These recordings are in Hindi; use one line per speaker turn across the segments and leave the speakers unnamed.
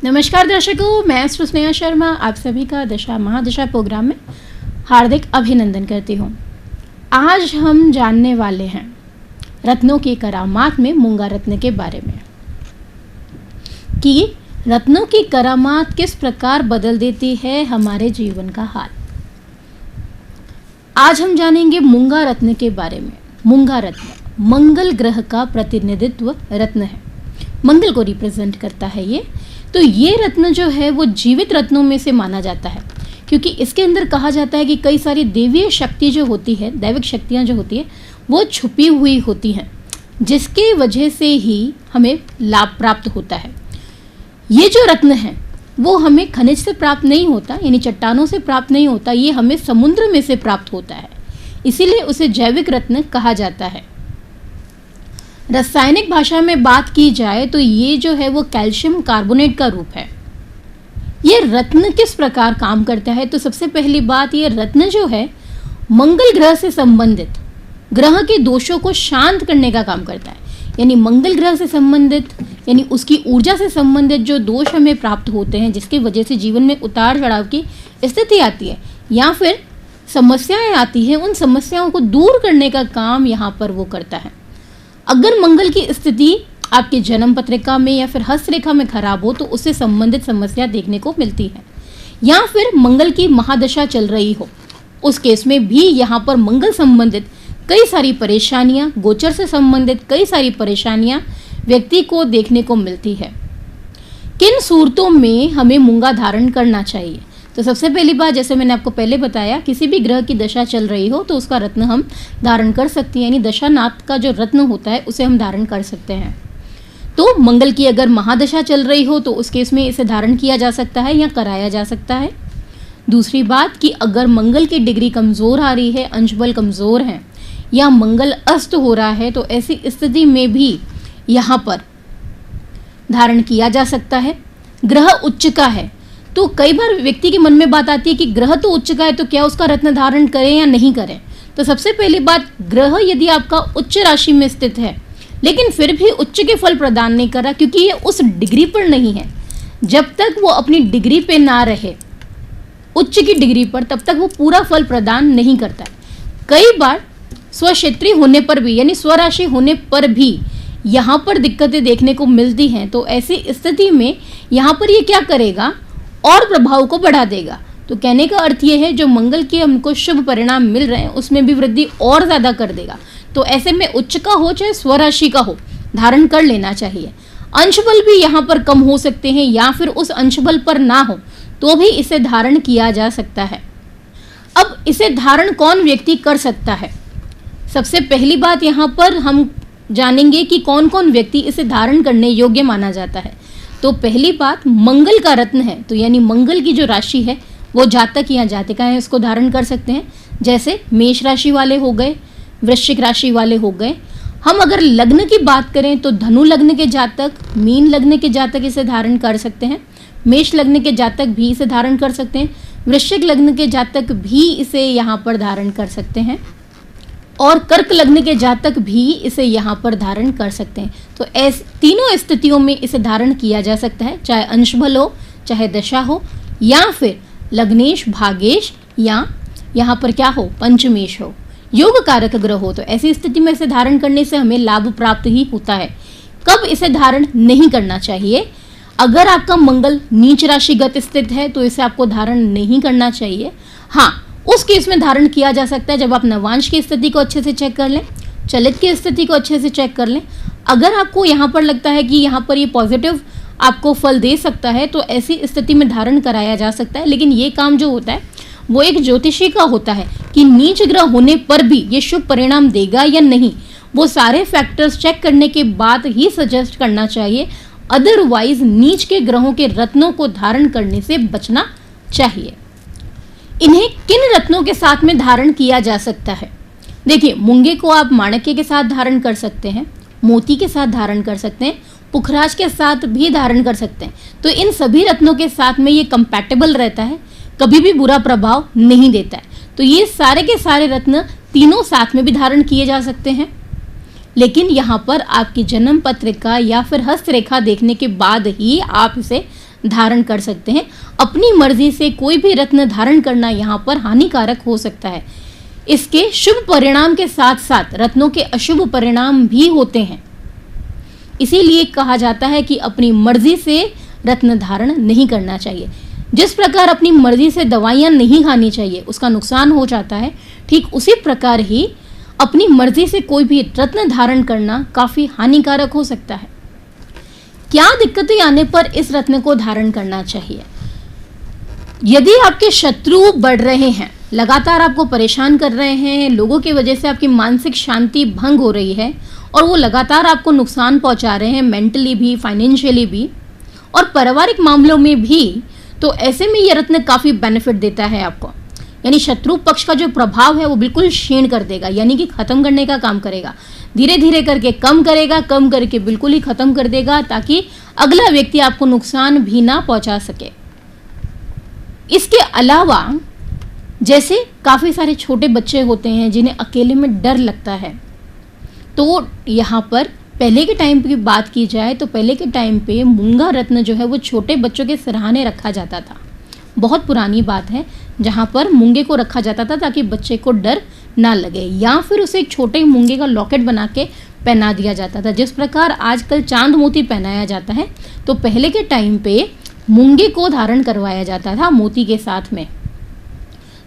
नमस्कार दर्शकों, मैं स्नेहा शर्मा आप सभी का दशा महादशा प्रोग्राम में हार्दिक अभिनंदन करती हूँ। आज हम जानने वाले हैं रत्नों की करामात में मूंगा रत्न के बारे में कि रत्नों की करामात किस प्रकार बदल देती है हमारे जीवन का हाल। आज हम जानेंगे मूंगा रत्न के बारे में। मूंगा रत्न मंगल ग्रह का प्रतिनिधित्व रत्न है, मंगल को रिप्रेजेंट करता है ये। तो ये रत्न जो है वो जीवित रत्नों में से माना जाता है, क्योंकि इसके अंदर कहा जाता है कि कई सारी देवीय शक्ति जो होती है, दैविक शक्तियाँ जो होती है वो छुपी हुई होती हैं, जिसके वजह से ही हमें लाभ प्राप्त होता है। ये जो रत्न है वो हमें खनिज से प्राप्त नहीं होता, यानी चट्टानों से प्राप्त नहीं होता, ये हमें समुद्र में से प्राप्त होता है, इसीलिए उसे जैविक रत्न कहा जाता है। रासायनिक भाषा में बात की जाए तो ये जो है वो कैल्शियम कार्बोनेट का रूप है। ये रत्न किस प्रकार काम करता है, तो सबसे पहली बात, ये रत्न जो है मंगल ग्रह से संबंधित ग्रह के दोषों को शांत करने का काम करता है। यानी मंगल ग्रह से संबंधित, यानी उसकी ऊर्जा से संबंधित जो दोष हमें प्राप्त होते हैं, जिसकी वजह से जीवन में उतार चढ़ाव की स्थिति आती है या फिर समस्याएं आती हैं, उन समस्याओं को दूर करने का काम यहाँ पर वो करता है। अगर मंगल की स्थिति आपके जन्म पत्रिका में या फिर हस्तरेखा में खराब हो तो उससे संबंधित समस्या देखने को मिलती है, या फिर मंगल की महादशा चल रही हो, उस केस में भी यहाँ पर मंगल संबंधित कई सारी परेशानियाँ, गोचर से संबंधित कई सारी परेशानियाँ व्यक्ति को देखने को मिलती है। किन सूरतों में हमें मूंगा धारण करना चाहिए, तो सबसे पहली बात, जैसे मैंने आपको पहले बताया, किसी भी ग्रह की दशा चल रही हो तो उसका रत्न हम धारण कर सकते हैं, यानी दशानाथ का जो रत्न होता है उसे हम धारण कर सकते हैं। तो मंगल की अगर महादशा चल रही हो तो उस केस में इसे धारण किया जा सकता है या कराया जा सकता है। दूसरी बात कि अगर मंगल की डिग्री कमज़ोर आ रही है, अंशबल कमज़ोर है या मंगल अस्त हो रहा है, तो ऐसी स्थिति में भी यहाँ पर धारण किया जा सकता है। ग्रह उच्च का है तो कई बार व्यक्ति के मन में बात आती है कि ग्रह तो उच्च का है तो क्या उसका रत्न धारण करें या नहीं करें। तो सबसे पहली बात, ग्रह यदि आपका उच्च राशि में स्थित है लेकिन फिर भी उच्च के फल प्रदान नहीं कर रहा, क्योंकि ये उस डिग्री पर नहीं है, जब तक वो अपनी डिग्री पे ना रहे उच्च की डिग्री पर, तब तक वो पूरा फल प्रदान नहीं करता है। कई बार स्वक्षेत्री होने पर भी, यानी स्वराशि होने पर भी यहाँ पर दिक्कतें देखने को मिलती हैं। तो ऐसी स्थिति में यहाँ पर ये क्या करेगा, और प्रभाव को बढ़ा देगा। तो कहने का अर्थ ये है, जो मंगल के हमको शुभ परिणाम मिल रहे हैं उसमें भी वृद्धि और ज़्यादा कर देगा। तो ऐसे में उच्च का हो चाहे स्वराशि का हो, धारण कर लेना चाहिए। अंशबल भी यहाँ पर कम हो सकते हैं या फिर उस अंशबल पर ना हो तो भी इसे धारण किया जा सकता है। अब इसे धारण कौन व्यक्ति कर सकता है, सबसे पहली बात यहाँ पर हम जानेंगे कि कौन कौन व्यक्ति इसे धारण करने योग्य माना जाता है। तो पहली बात, मंगल का रत्न है तो यानी मंगल की जो राशि है वो जातक या जातिका है, इसको धारण कर सकते हैं। जैसे मेष राशि वाले हो गए, वृश्चिक राशि वाले हो गए। हम अगर लग्न की बात करें तो धनु लग्न के जातक, मीन लग्न के जातक इसे धारण कर सकते हैं, मेष लग्न के जातक भी इसे धारण कर सकते हैं, वृश्चिक लग्न के जातक भी इसे यहाँ पर धारण कर सकते हैं, और कर्क लग्न के जातक भी इसे यहाँ पर धारण कर सकते हैं। तो ऐसे तीनों स्थितियों में इसे धारण किया जा सकता है, चाहे अंशबल हो, चाहे दशा हो, या फिर लग्नेश भागेश, या यहाँ पर क्या हो, पंचमेश हो, योग कारक ग्रह हो। तो ऐसी स्थिति में इसे धारण करने से हमें लाभ प्राप्त ही होता है। कब इसे धारण नहीं करना चाहिए, अगर आपका मंगल नीच राशिगत स्थित है तो इसे आपको धारण नहीं करना चाहिए। हाँ, उस केस में धारण किया जा सकता है जब आप नवांश की स्थिति को अच्छे से चेक कर लें, चलित की स्थिति को अच्छे से चेक कर लें। अगर आपको यहाँ पर लगता है कि यहाँ पर ये पॉजिटिव आपको फल दे सकता है तो ऐसी स्थिति में धारण कराया जा सकता है। लेकिन ये काम जो होता है वो एक ज्योतिषी का होता है कि नीच ग्रह होने पर भी ये शुभ परिणाम देगा या नहीं, वो सारे फैक्टर्स चेक करने के बाद ही सजेस्ट करना चाहिए। अदरवाइज नीच के ग्रहों के रत्नों को धारण करने से बचना चाहिए। इन्हें किन रत्नों के साथ में धारण किया जा सकता है, देखिए, मूंगे को आप माणक्य के साथ धारण कर सकते हैं, मोती के साथ धारण कर सकते हैं, पुखराज के साथ भी धारण कर सकते हैं। तो इन सभी रत्नों के साथ में ये कंपैटिबल रहता है, कभी भी बुरा प्रभाव नहीं देता है। तो ये सारे के सारे रत्न तीनों साथ में भी धारण किए जा सकते हैं। लेकिन यहाँ पर आपकी जन्म पत्रिका या फिर हस्तरेखा देखने के बाद ही आप इसे धारण कर सकते हैं। अपनी मर्जी से कोई भी रत्न धारण करना यहाँ पर हानिकारक हो सकता है। इसके शुभ परिणाम के साथ साथ रत्नों के अशुभ परिणाम भी होते हैं। इसीलिए कहा जाता है कि अपनी मर्जी से रत्न धारण नहीं करना चाहिए। जिस प्रकार अपनी मर्जी से दवाइयां नहीं खानी चाहिए, उसका नुकसान हो जाता है, ठीक उसी प्रकार ही अपनी मर्जी से कोई भी रत्न धारण करना काफी हानिकारक हो सकता है। क्या दिक्कतें आने पर इस रत्न को धारण करना चाहिए? यदि आपके शत्रु बढ़ रहे हैं, लगातार आपको परेशान कर रहे हैं, लोगों की वजह से आपकी मानसिक शांति भंग हो रही है और वो लगातार आपको नुकसान पहुंचा रहे हैं, मेंटली भी, फाइनेंशियली भी और पारिवारिक मामलों में भी, तो ऐसे में ये रत्न काफी बेनिफिट देता है आपको। यानी शत्रु पक्ष का जो प्रभाव है वो बिल्कुल क्षीण कर देगा, यानी कि खत्म करने का काम करेगा। धीरे धीरे करके कम करेगा, कम करके बिल्कुल ही खत्म कर देगा, ताकि अगला व्यक्ति आपको नुकसान भी ना पहुंचा सके। इसके अलावा जैसे काफी सारे छोटे बच्चे होते हैं जिन्हें अकेले में डर लगता है, तो यहाँ पर पहले के टाइम की बात की जाए तो पहले के टाइम पे मूंगा रत्न जो है वो छोटे बच्चों के सिरहाने रखा जाता था। बहुत पुरानी बात है, जहाँ पर मूंगे को रखा जाता था ताकि बच्चे को डर ना लगे, या फिर उसे एक छोटे मूंगे का लॉकेट बना के पहना दिया जाता था। जिस प्रकार आजकल चांद मोती पहनाया जाता है, तो पहले के टाइम पे मूंगे को धारण करवाया जाता था मोती के साथ में।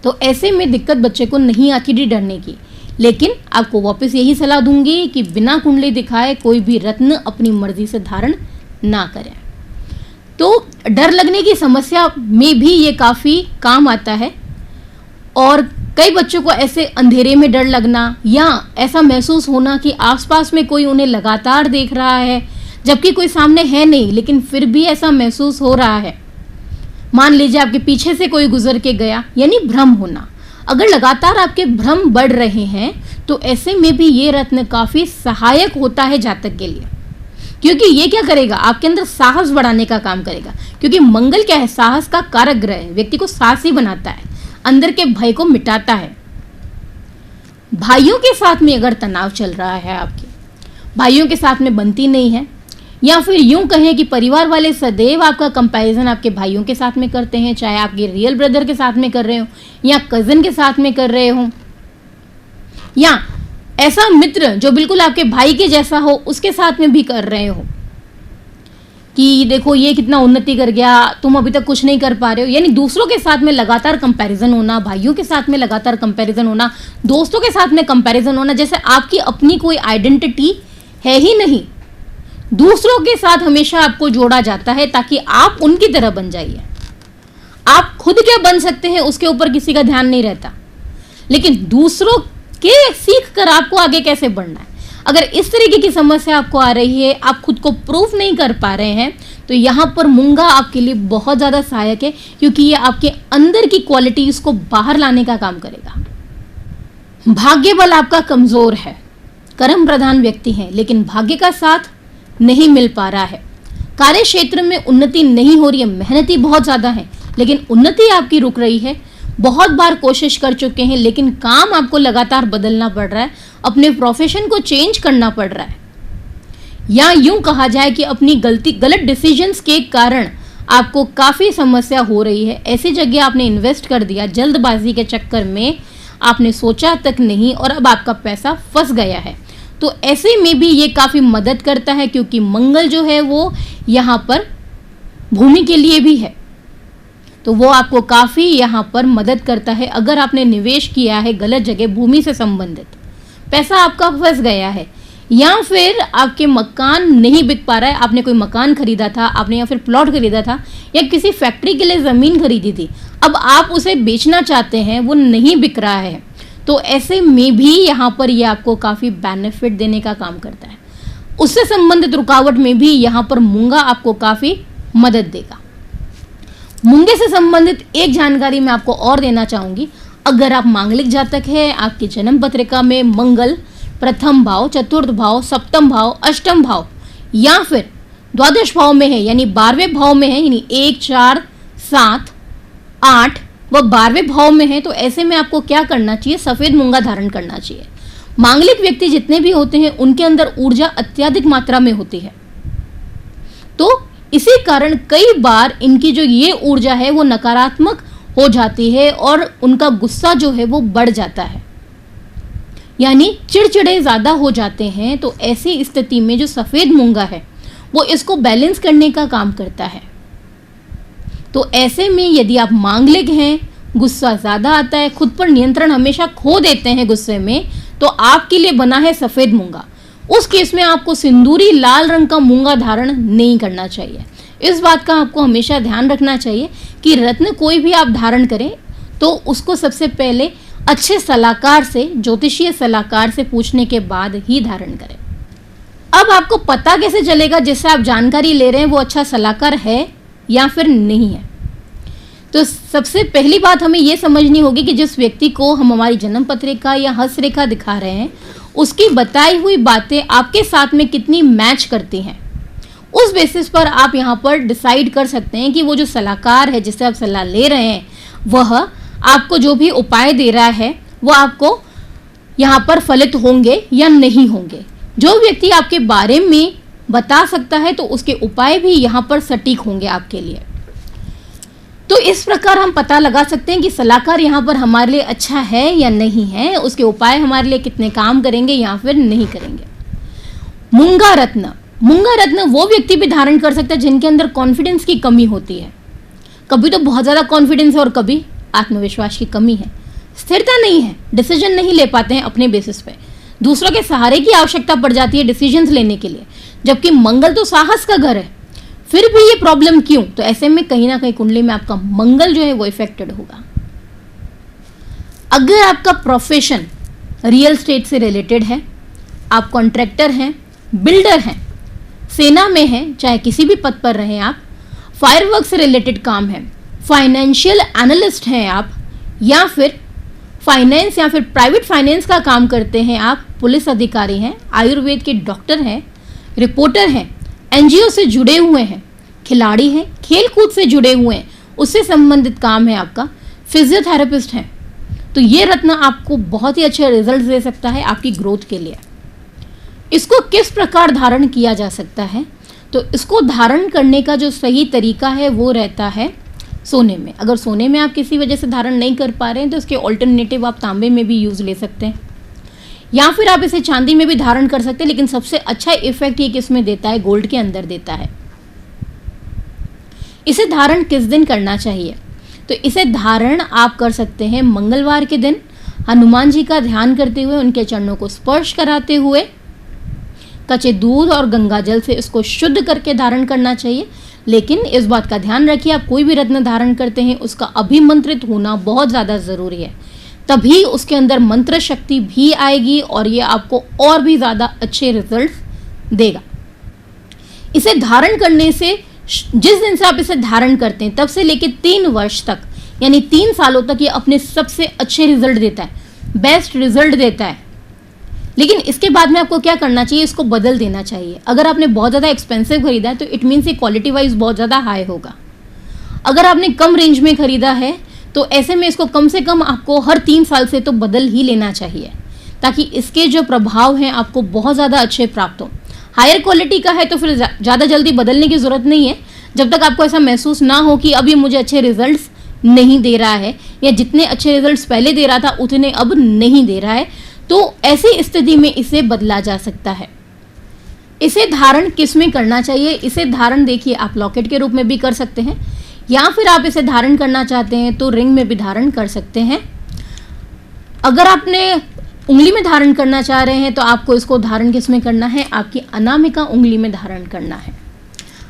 तो ऐसे में दिक्कत बच्चे को नहीं आती थी डरने की। लेकिन आपको वापस यही सलाह दूंगी कि बिना कुंडली दिखाए कोई भी रत्न अपनी मर्जी से धारण ना करें। तो डर लगने की समस्या में भी ये काफ़ी काम आता है। और कई बच्चों को ऐसे अंधेरे में डर लगना या ऐसा महसूस होना कि आसपास में कोई उन्हें लगातार देख रहा है, जबकि कोई सामने है नहीं, लेकिन फिर भी ऐसा महसूस हो रहा है। मान लीजिए आपके पीछे से कोई गुजर के गया, यानी भ्रम होना। अगर लगातार आपके भ्रम बढ़ रहे हैं तो ऐसे में भी ये रत्न काफी सहायक होता है जातक के लिए, क्योंकि ये क्या करेगा, आपके अंदर साहस बढ़ाने का काम करेगा। क्योंकि मंगल क्या है, साहस का कारक ग्रह है, व्यक्ति को साहसी बनाता है, अंदर के भय को मिटाता है। भाइयों के साथ में अगर तनाव चल रहा है, आपके भाइयों के साथ में बनती नहीं है, या फिर यूं कहें कि परिवार वाले सदैव आपका कंपैरिजन आपके भाइयों के साथ में करते हैं, चाहे आपके रियल ब्रदर के साथ में कर रहे हो या कजिन के साथ में कर रहे हो, या ऐसा मित्र जो बिल्कुल आपके भाई के जैसा हो उसके साथ में भी कर रहे हो कि देखो ये कितना उन्नति कर गया, तुम अभी तक कुछ नहीं कर पा रहे हो। यानी दूसरों के साथ में लगातार कंपैरिजन होना, भाइयों के साथ में लगातार कंपैरिजन होना, दोस्तों के साथ में कंपैरिजन होना, जैसे आपकी अपनी कोई आइडेंटिटी है ही नहीं। दूसरों के साथ हमेशा आपको जोड़ा जाता है ताकि आप उनकी तरह बन जाइए। आप खुद क्या बन सकते हैं उसके ऊपर किसी का ध्यान नहीं रहता, लेकिन दूसरों के सीख कर आपको आगे कैसे बढ़ना है। अगर इस तरीके की समस्या आपको आ रही है, आप खुद को प्रूफ नहीं कर पा रहे हैं, तो यहाँ पर मूंगा आपके लिए बहुत ज़्यादा सहायक है, क्योंकि ये आपके अंदर की क्वालिटीज को बाहर लाने का काम करेगा। भाग्य बल आपका कमजोर है, कर्म प्रधान व्यक्ति हैं, लेकिन भाग्य का साथ नहीं मिल पा रहा है। कार्य क्षेत्र में उन्नति नहीं हो रही है, मेहनती बहुत ज्यादा है लेकिन उन्नति आपकी रुक रही है। बहुत बार कोशिश कर चुके हैं लेकिन काम आपको लगातार बदलना पड़ रहा है, अपने प्रोफेशन को चेंज करना पड़ रहा है, या यूं कहा जाए कि अपनी गलत डिसीजंस के कारण आपको काफी समस्या हो रही है। ऐसी जगह आपने इन्वेस्ट कर दिया, जल्दबाजी के चक्कर में आपने सोचा तक नहीं और अब आपका पैसा फंस गया है। तो ऐसे में भी ये काफ़ी मदद करता है, क्योंकि मंगल जो है वो यहाँ पर भूमि के लिए भी है, तो वो आपको काफ़ी यहाँ पर मदद करता है। अगर आपने निवेश किया है गलत जगह, भूमि से संबंधित, पैसा आपका फंस गया है, या फिर आपके मकान नहीं बिक पा रहा है, आपने कोई मकान खरीदा था, आपने या फिर प्लॉट खरीदा था, या किसी फैक्ट्री के लिए ज़मीन खरीदी थी, अब आप उसे बेचना चाहते हैं, वो नहीं बिक रहा है, तो ऐसे में भी यहाँ पर ये आपको काफ़ी बेनिफिट देने का काम करता है। उससे संबंधित रुकावट में भी यहाँ पर मूंगा आपको काफ़ी मदद देगा। मूंगे से संबंधित एक जानकारी मैं आपको और देना चाहूँगी। अगर आप मांगलिक जातक हैं, आपकी जन्म पत्रिका में मंगल प्रथम भाव, चतुर्थ भाव, सप्तम भाव, अष्टम भाव या फिर द्वादश भाव में है, यानी 12वें भाव में है, यानी 1, 4, 7, 8 व 12वें भाव में है, तो ऐसे में आपको क्या करना चाहिए, सफेद मूंगा धारण करना चाहिए। मांगलिक व्यक्ति जितने भी होते हैं उनके अंदर ऊर्जा अत्यधिक मात्रा में होती है, तो इसी कारण कई बार इनकी जो ये ऊर्जा है वो नकारात्मक हो जाती है और उनका गुस्सा जो है वो बढ़ जाता है, यानी चिड़चिड़े ज़्यादा हो जाते हैं। तो ऐसी स्थिति में जो सफ़ेद मूंगा है वो इसको बैलेंस करने का काम करता है। तो ऐसे में यदि आप मांगलिक हैं, गुस्सा ज़्यादा आता है, खुद पर नियंत्रण हमेशा खो देते हैं गुस्से में, तो आपके लिए बना है सफ़ेद मूंगा। उस केस में आपको सिंदूरी लाल रंग का मूंगा धारण नहीं करना चाहिए। इस बात का आपको हमेशा ध्यान रखना चाहिए कि रत्न कोई भी आप धारण करें तो उसको सबसे पहले अच्छे सलाहकार से, ज्योतिषीय सलाहकार से पूछने के बाद ही धारण करें। अब आपको पता कैसे चलेगा जिससे आप जानकारी ले रहे हैं वो अच्छा सलाहकार है या फिर नहीं है? तो सबसे पहली बात हमें ये समझनी होगी कि जिस व्यक्ति को हम हमारी जन्म पत्रिका या हस्तरेखा दिखा रहे हैं उसकी बताई हुई बातें आपके साथ में कितनी मैच करती हैं। उस बेसिस पर आप यहाँ पर डिसाइड कर सकते हैं कि वो जो सलाहकार है जिससे आप सलाह ले रहे हैं वह आपको जो भी उपाय दे रहा है वो आपको यहाँ पर फलित होंगे या नहीं होंगे। जो व्यक्ति आपके बारे में बता सकता है तो उसके उपाय भी यहाँ पर सटीक होंगे आपके लिए। तो इस प्रकार हम पता लगा सकते हैं कि सलाहकार यहाँ पर हमारे लिए अच्छा है या नहीं है, उसके उपाय हमारे लिए कितने काम करेंगे या फिर नहीं करेंगे। मूंगा रत्न, मूंगा रत्न वो व्यक्ति भी धारण कर सकता है जिनके अंदर कॉन्फिडेंस की कमी होती है। कभी तो बहुत ज़्यादा कॉन्फिडेंस है और कभी आत्मविश्वास की कमी है, स्थिरता नहीं है, डिसीजन नहीं ले पाते हैं अपने बेसिस पे, दूसरों के सहारे की आवश्यकता पड़ जाती है डिसीजंस लेने के लिए, जबकि मंगल तो साहस का घर है। फिर भी ये प्रॉब्लम क्यों? तो ऐसे में कहीं ना कहीं कुंडली में आपका मंगल जो है वो इफेक्टेड होगा। अगर आपका प्रोफेशन रियल एस्टेट से रिलेटेड है, आप कॉन्ट्रैक्टर हैं, बिल्डर हैं, सेना में हैं, चाहे किसी भी पद पर रहें आप, फायरवर्क से रिलेटेड काम है, फाइनेंशियल एनालिस्ट हैं आप, या फिर फाइनेंस या फिर प्राइवेट फाइनेंस का काम करते हैं आप, पुलिस अधिकारी हैं, आयुर्वेद के डॉक्टर हैं, रिपोर्टर हैं, एनजीओ से जुड़े हुए हैं, खिलाड़ी हैं, खेल कूद से जुड़े हुए हैं, उससे संबंधित काम है आपका, फिजियोथेरेपिस्ट हैं, तो ये रत्न आपको बहुत ही अच्छे रिजल्ट दे सकता है आपकी ग्रोथ के लिए। इसको किस प्रकार धारण किया जा सकता है? तो इसको धारण करने का जो सही तरीका है वो रहता है सोने में। अगर सोने में आप किसी वजह से धारण नहीं कर पा रहे हैं तो इसके ऑल्टरनेटिव आप तांबे में भी यूज़ ले सकते हैं, या फिर आप इसे चांदी में भी धारण कर सकते हैं, लेकिन सबसे अच्छा इफेक्ट ये किसमें देता है? गोल्ड के अंदर देता है। इसे धारण किस दिन करना चाहिए? तो इसे धारण आप कर सकते हैं मंगलवार के दिन, हनुमान जी का ध्यान करते हुए, उनके चरणों को स्पर्श कराते हुए, कच्चे दूध और गंगा जल से इसको शुद्ध करके धारण करना चाहिए। लेकिन इस बात का ध्यान रखिए, आप कोई भी रत्न धारण करते हैं उसका अभिमंत्रित होना बहुत ज़्यादा ज़रूरी है, तभी उसके अंदर मंत्र शक्ति भी आएगी और ये आपको और भी ज़्यादा अच्छे रिजल्ट देगा। इसे धारण करने से, जिस दिन से आप इसे धारण करते हैं तब से लेकर 3 वर्ष तक, यानी 3 सालों तक ये अपने सबसे अच्छे रिजल्ट देता है, बेस्ट रिजल्ट देता है। लेकिन इसके बाद में आपको क्या करना चाहिए? इसको बदल देना चाहिए। अगर आपने बहुत ज़्यादा एक्सपेंसिव खरीदा है तो इट मीन्स ये क्वालिटी वाइज बहुत ज़्यादा हाई होगा। अगर आपने कम रेंज में खरीदा है तो ऐसे में इसको कम से कम आपको हर 3 साल से तो बदल ही लेना चाहिए, ताकि इसके जो प्रभाव हैं आपको बहुत ज़्यादा अच्छे प्राप्त हो। हायर क्वालिटी का है तो फिर ज़्यादा जल्दी बदलने की ज़रूरत नहीं है, जब तक आपको ऐसा महसूस ना हो कि अब ये मुझे अच्छे रिजल्ट्स नहीं दे रहा है, या जितने अच्छे रिजल्ट्स पहले दे रहा था उतने अब नहीं दे रहा है, तो ऐसी स्थिति में इसे बदला जा सकता है। इसे धारण किस में करना चाहिए? इसे धारण देखिए आप लॉकेट के रूप में भी कर सकते हैं, या फिर आप इसे धारण करना चाहते हैं तो रिंग में भी धारण कर सकते हैं। अगर आपने उंगली में धारण करना चाह रहे हैं तो आपको इसको धारण किस में करना है? आपकी अनामिका उंगली में धारण करना है।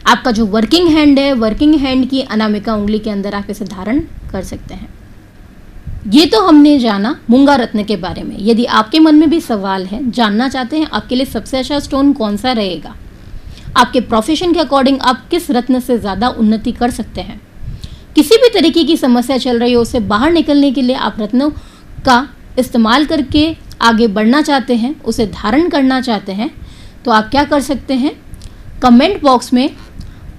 आपका जो वर्किंग हैंड है, वर्किंग हैंड की अनामिका उंगली के अंदर आप इसे धारण कर सकते हैं। ये तो हमने जाना मूंगा रत्न के बारे में। यदि आपके मन में भी सवाल है, जानना चाहते हैं आपके लिए सबसे अच्छा स्टोन कौन सा रहेगा, आपके प्रोफेशन के अकॉर्डिंग आप किस रत्न से ज़्यादा उन्नति कर सकते हैं, किसी भी तरीके की समस्या चल रही हो उससे बाहर निकलने के लिए आप रत्नों का इस्तेमाल करके आगे बढ़ना चाहते हैं, उसे धारण करना चाहते हैं, तो आप क्या कर सकते हैं? कमेंट बॉक्स में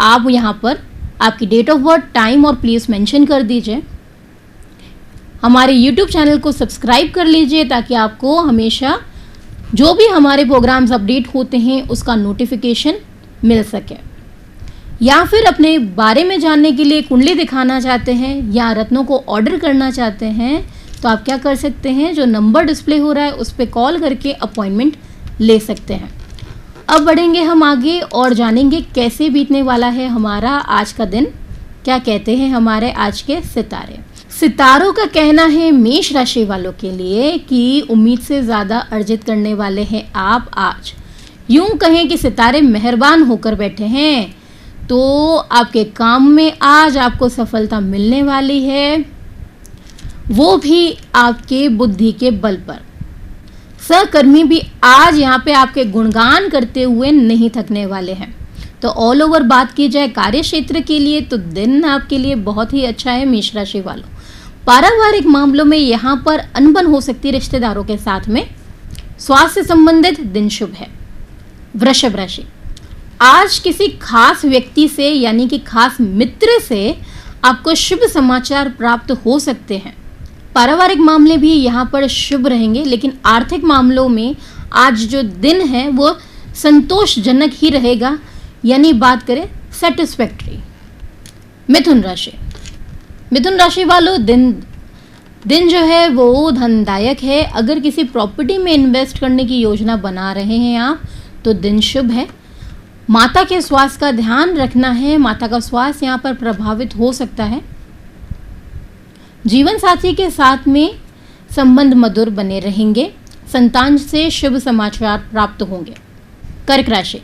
आप यहाँ पर आपकी डेट ऑफ बर्थ, टाइम और प्लेस मेंशन कर दीजिए। हमारे YouTube चैनल को सब्सक्राइब कर लीजिए ताकि आपको हमेशा जो भी हमारे प्रोग्राम्स अपडेट होते हैं उसका नोटिफिकेशन मिल सके। या फिर अपने बारे में जानने के लिए कुंडली दिखाना चाहते हैं या रत्नों को ऑर्डर करना चाहते हैं, तो आप क्या कर सकते हैं, जो नंबर डिस्प्ले हो रहा है उस पर कॉल करके अपॉइंटमेंट ले सकते हैं। अब बढ़ेंगे हम आगे और जानेंगे कैसे बीतने वाला है हमारा आज का दिन। क्या कहते हैं हमारे आज के सितारे। सितारों का कहना है मेष राशि वालों के लिए कि उम्मीद से ज़्यादा अर्जित करने वाले हैं आप आज। यूं कहें कि सितारे मेहरबान होकर बैठे हैं, तो आपके काम में आज आपको सफलता मिलने वाली है, वो भी आपके बुद्धि के बल पर। सहकर्मी भी आज यहाँ पे आपके गुणगान करते हुए नहीं थकने वाले हैं। तो ऑल ओवर बात की जाए कार्य क्षेत्र के लिए, तो दिन आपके लिए बहुत ही अच्छा है मेष राशि वालों। पारिवारिक मामलों में यहाँ पर अनबन हो सकती है रिश्तेदारों के साथ में। स्वास्थ्य संबंधित दिन शुभ है। वृषभ राशि, आज किसी खास व्यक्ति से यानी कि खास मित्र से आपको शुभ समाचार प्राप्त हो सकते हैं। पारिवारिक मामले भी यहाँ पर शुभ रहेंगे, लेकिन आर्थिक मामलों में आज जो दिन है वो संतोषजनक ही रहेगा, यानी बात करें सेटिस्फैक्ट्री। मिथुन राशि, मिथुन राशि वालों दिन जो है वो धनदायक है। अगर किसी प्रॉपर्टी में इन्वेस्ट करने की योजना बना रहे हैं आप, तो दिन शुभ है। माता के स्वास्थ्य का ध्यान रखना है, माता का स्वास्थ्य यहाँ पर प्रभावित हो सकता है। जीवन साथी के साथ में संबंध मधुर बने रहेंगे। संतान से शुभ समाचार प्राप्त होंगे। कर्क राशि,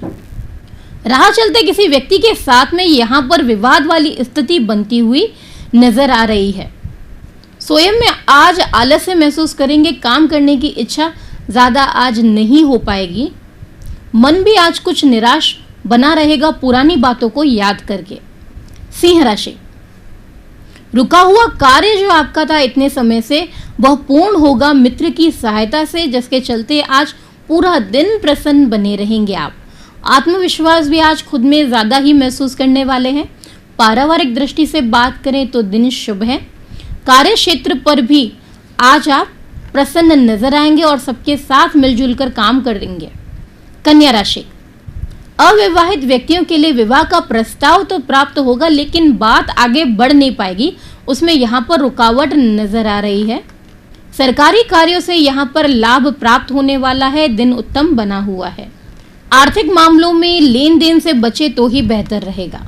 राह चलते किसी व्यक्ति के साथ में यहाँ पर विवाद वाली स्थिति बनती हुई नजर आ रही है। स्वयं में आज आलस्य महसूस करेंगे, काम करने की इच्छा ज्यादा आज नहीं हो पाएगी। मन भी आज कुछ निराश बना रहेगा पुरानी बातों को याद करके। सिंह राशि, रुका हुआ कार्य जो आपका था इतने समय से, वह पूर्ण होगा मित्र की सहायता से, जिसके चलते आज पूरा दिन प्रसन्न बने रहेंगे आप। आत्मविश्वास भी आज खुद में ज्यादा ही महसूस करने वाले हैं। पारिवारिक दृष्टि से बात करें तो दिन शुभ है। कार्य क्षेत्र पर भी आज आप प्रसन्न नजर आएंगे और सबके साथ मिलजुल कर काम करेंगे। कन्या राशि, अविवाहित व्यक्तियों के लिए विवाह का प्रस्ताव तो प्राप्त होगा, लेकिन बात आगे बढ़ नहीं पाएगी, उसमें यहाँ पर रुकावट नजर आ रही है। सरकारी कार्यों से यहाँ पर लाभ प्राप्त होने वाला है। दिन उत्तम बना हुआ है। आर्थिक मामलों में लेन देन से बचे तो ही बेहतर रहेगा।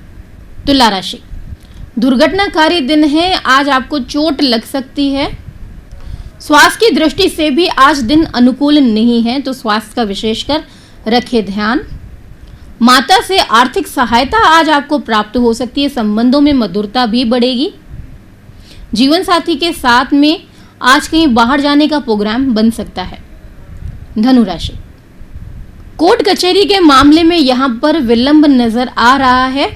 तुला राशि, दुर्घटनाकारी दिन है, आज आपको चोट लग सकती है। स्वास्थ्य की दृष्टि से भी आज दिन अनुकूल नहीं है, तो स्वास्थ्य का विशेषकर रखे ध्यान। माता से आर्थिक सहायता आज आपको प्राप्त हो सकती है। संबंधों में मधुरता भी बढ़ेगी। जीवन साथी के साथ में आज कहीं बाहर जाने का प्रोग्राम बन सकता है। धनु राशि, कोर्ट कचहरी के मामले में यहाँ पर विलंब नजर आ रहा है।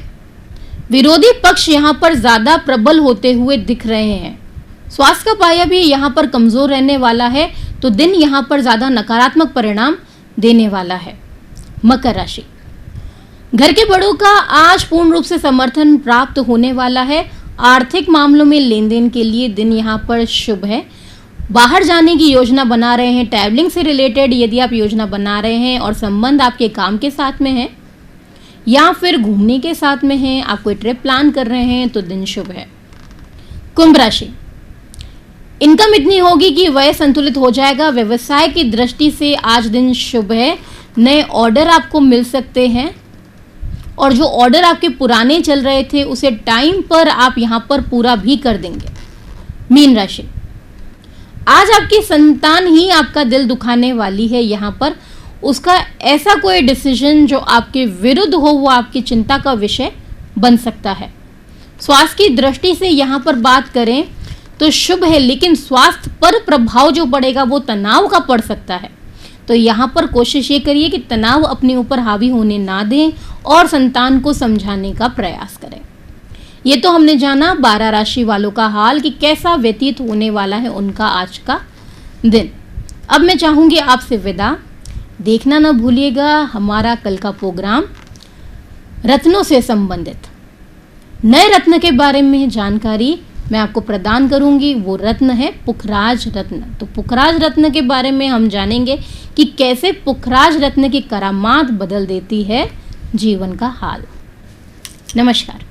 विरोधी पक्ष यहाँ पर ज्यादा प्रबल होते हुए दिख रहे हैं। स्वास्थ्य का पाया भी यहाँ पर कमजोर रहने वाला है, तो दिन यहाँ पर ज्यादा नकारात्मक परिणाम देने वाला है। मकर राशि, घर के बड़ों का आज पूर्ण रूप से समर्थन प्राप्त होने वाला है। आर्थिक मामलों में लेन देन के लिए दिन यहाँ पर शुभ है। बाहर जाने की योजना बना रहे हैं, ट्रैवलिंग से रिलेटेड यदि आप योजना बना रहे हैं और संबंध आपके काम के साथ में है या फिर घूमने के साथ में है, आप कोई ट्रिप प्लान कर रहे हैं, तो दिन शुभ है। कुंभ राशि, इनकम इतनी होगी कि वह संतुलित हो जाएगा। व्यवसाय की दृष्टि से आज दिन शुभ है। नए ऑर्डर आपको मिल सकते हैं और जो ऑर्डर आपके पुराने चल रहे थे उसे टाइम पर आप यहाँ पर पूरा भी कर देंगे। मीन राशि, आज आपकी संतान ही आपका दिल दुखाने वाली है। यहाँ पर उसका ऐसा कोई डिसीजन जो आपके विरुद्ध हो, वो आपकी चिंता का विषय बन सकता है। स्वास्थ्य की दृष्टि से यहाँ पर बात करें तो शुभ है, लेकिन स्वास्थ्य पर प्रभाव जो पड़ेगा वो तनाव का पड़ सकता है। तो यहाँ पर कोशिश ये करिए कि तनाव अपने ऊपर हावी होने ना दें और संतान को समझाने का प्रयास करें। ये तो हमने जाना 12 राशि वालों का हाल कि कैसा व्यतीत होने वाला है उनका आज का दिन। अब मैं चाहूँगी आपसे विदा। देखना ना भूलिएगा हमारा कल का प्रोग्राम रत्नों से संबंधित। नए रत्न के बारे में जानकारी मैं आपको प्रदान करूंगी। वो रत्न है पुखराज रत्न। तो पुखराज रत्न के बारे में हम जानेंगे कि कैसे पुखराज रत्न की करामात बदल देती है जीवन का हाल। नमस्कार।